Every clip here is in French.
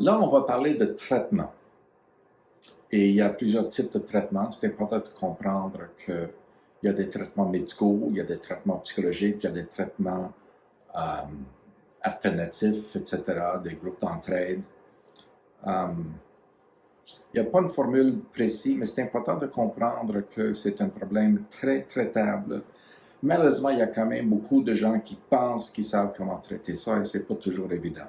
Là, on va parler de traitement. Et il y a plusieurs types de traitements. C'est important de comprendre qu'il y a des traitements médicaux, il y a des traitements psychologiques, il y a des traitements alternatifs, etc., des groupes d'entraide. Il n'y a pas une formule précise, mais c'est important de comprendre que c'est un problème très traitable. Malheureusement, il y a quand même beaucoup de gens qui pensent qu'ils savent comment traiter ça et ce n'est pas toujours évident.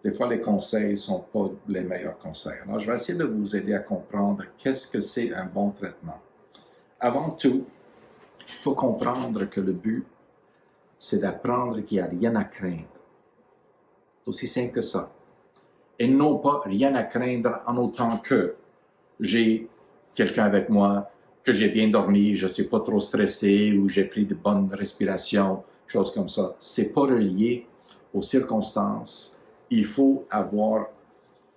Des fois, les conseils ne sont pas les meilleurs conseils. Alors, je vais essayer de vous aider à comprendre qu'est-ce que c'est un bon traitement. Avant tout, il faut comprendre que le but, c'est d'apprendre qu'il n'y a rien à craindre. C'est aussi simple que ça. Et non pas rien à craindre en autant que j'ai quelqu'un avec moi, que j'ai bien dormi, je ne suis pas trop stressé ou j'ai pris de bonnes respirations, choses comme ça. C'est pas relié aux circonstances. Il faut avoir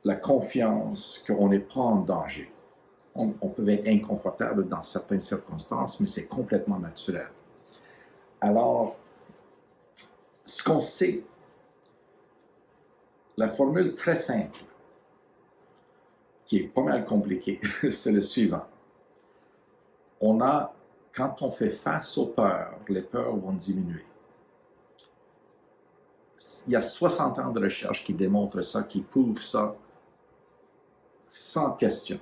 la confiance qu'on n'est pas en danger. On peut être inconfortable dans certaines circonstances, mais c'est complètement naturel. Alors, ce qu'on sait, la formule très simple, qui est pas mal compliquée, c'est le suivant. Quand on fait face aux peurs, les peurs vont diminuer. Il y a 60 ans de recherche qui démontrent ça, qui prouvent ça, sans question.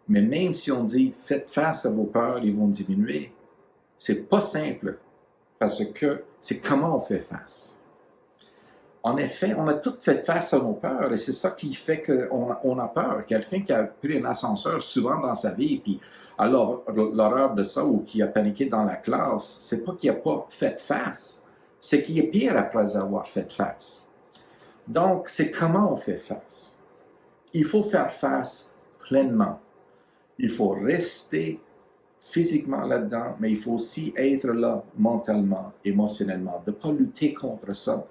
Mais même si on dit « faites face à vos peurs, ils vont diminuer », c'est pas simple, parce que c'est comment on fait face. En effet, on a toutes fait face à nos peurs et c'est ça qui fait qu'on a peur. Quelqu'un qui a pris un ascenseur souvent dans sa vie puis a l'horreur de ça ou qui a paniqué dans la classe, c'est pas qu'il n'a pas fait face, c'est qu'il est pire après avoir fait face. Donc, c'est comment on fait face. Il faut faire face pleinement. Il faut rester physiquement là-dedans, mais il faut aussi être là mentalement, émotionnellement, de ne pas lutter contre ça.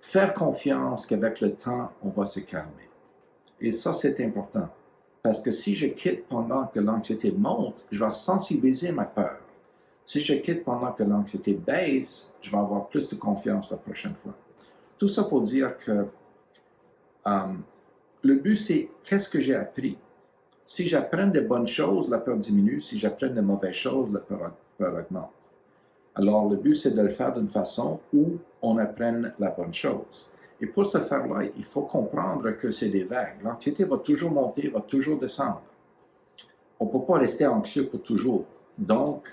Faire confiance qu'avec le temps, on va se calmer. Et ça, c'est important. Parce que si je quitte pendant que l'anxiété monte, je vais sensibiliser ma peur. Si je quitte pendant que l'anxiété baisse, je vais avoir plus de confiance la prochaine fois. Tout ça pour dire que le but, c'est qu'est-ce que j'ai appris. Si j'apprends de bonnes choses, la peur diminue. Si j'apprends de mauvaises choses, la peur augmente. Alors, le but, c'est de le faire d'une façon où on apprenne la bonne chose. Et pour ce faire-là, il faut comprendre que c'est des vagues. L'anxiété va toujours monter, va toujours descendre. On ne peut pas rester anxieux pour toujours. Donc,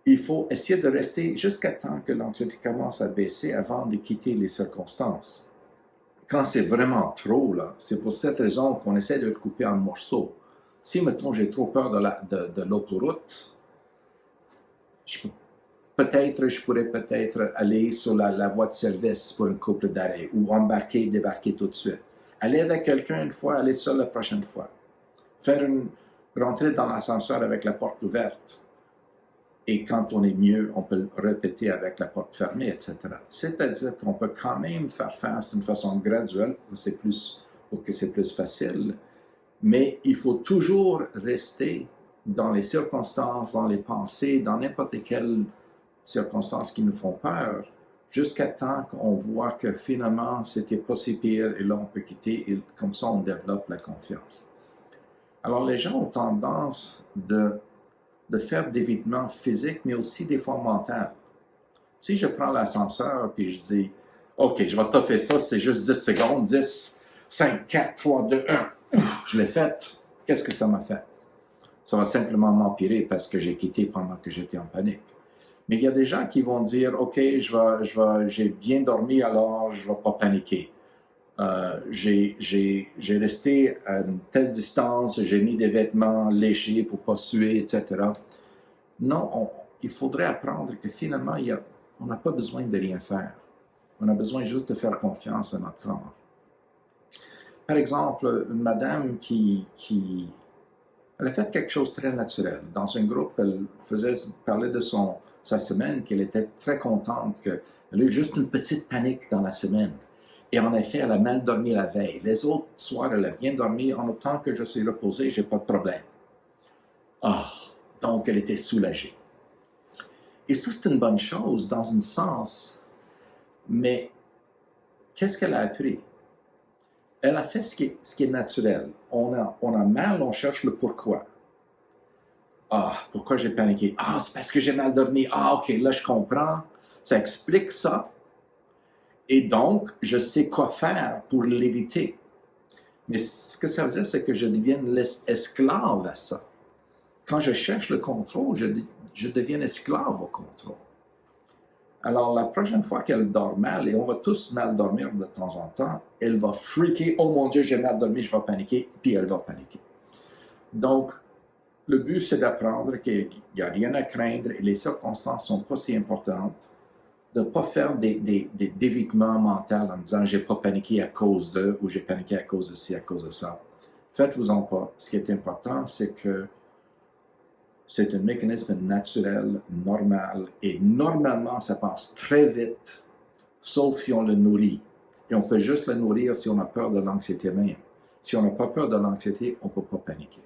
il faut essayer de rester jusqu'à temps que l'anxiété commence à baisser avant de quitter les circonstances. Quand c'est vraiment trop, là, c'est pour cette raison qu'on essaie de le couper en morceaux. Si, mettons, j'ai trop peur de l'autoroute, je pourrais peut-être aller sur la voie de service pour une couple d'arrêts ou débarquer tout de suite. Aller avec quelqu'un une fois, aller seul la prochaine fois. Rentrer dans l'ascenseur avec la porte ouverte. Et quand on est mieux, on peut le répéter avec la porte fermée, etc. C'est-à-dire qu'on peut quand même faire face d'une façon graduelle pour que c'est plus facile, mais il faut toujours rester dans les circonstances, dans les pensées, dans n'importe quelle circonstances qui nous font peur, jusqu'à temps qu'on voit que finalement, c'était pas si pire et là, on peut quitter et comme ça, on développe la confiance. Alors, les gens ont tendance de faire des évitements physiques, mais aussi des fois mentaux. Si je prends l'ascenseur puis je dis « OK, je vais toffer ça, c'est juste 10 secondes, 10, 5, 4, 3, 2, 1. » Je l'ai fait. Qu'est-ce que ça m'a fait? Ça va simplement m'empirer parce que j'ai quitté pendant que j'étais en panique. Mais il y a des gens qui vont dire « OK, j'ai bien dormi, alors je ne vais pas paniquer. J'ai resté à une telle distance, j'ai mis des vêtements léchés pour ne pas suer, etc. » Non, il faudrait apprendre que finalement, on n'a pas besoin de rien faire. On a besoin juste de faire confiance à notre corps. Par exemple, une madame elle a fait quelque chose de très naturel. Dans un groupe, elle parlait de sa semaine, qu'elle était très contente, qu'elle a eu juste une petite panique dans la semaine. Et en effet, elle a mal dormi la veille. Les autres soirs, elle a bien dormi. En autant que je suis reposé, j'ai pas de problème. Donc elle était soulagée. Et ça, c'est une bonne chose dans un sens. Mais qu'est-ce qu'elle a appris? Elle a fait ce qui est naturel. On a mal, on cherche le pourquoi. Ah, pourquoi j'ai paniqué? Ah, c'est parce que j'ai mal dormi. Ah, ok, là je comprends. Ça explique ça. Et donc, je sais quoi faire pour l'éviter. Mais ce que ça veut dire, c'est que je devienne esclave à ça. Quand je cherche le contrôle, je deviens esclave au contrôle. Alors, la prochaine fois qu'elle dort mal, et on va tous mal dormir de temps en temps, elle va freaker, oh mon Dieu, j'ai mal dormi, je vais paniquer, puis elle va paniquer. Donc, le but, c'est d'apprendre qu'il n'y a rien à craindre et les circonstances ne sont pas si importantes, de ne pas faire d'évitement mental en disant j'ai pas paniqué à cause de, ou j'ai paniqué à cause de ci, à cause de ça. Faites-vous-en pas. Ce qui est important, c'est que c'est un mécanisme naturel, normal, et normalement, ça passe très vite, sauf si on le nourrit. Et on peut juste le nourrir si on a peur de l'anxiété même. Si on n'a pas peur de l'anxiété, on ne peut pas paniquer.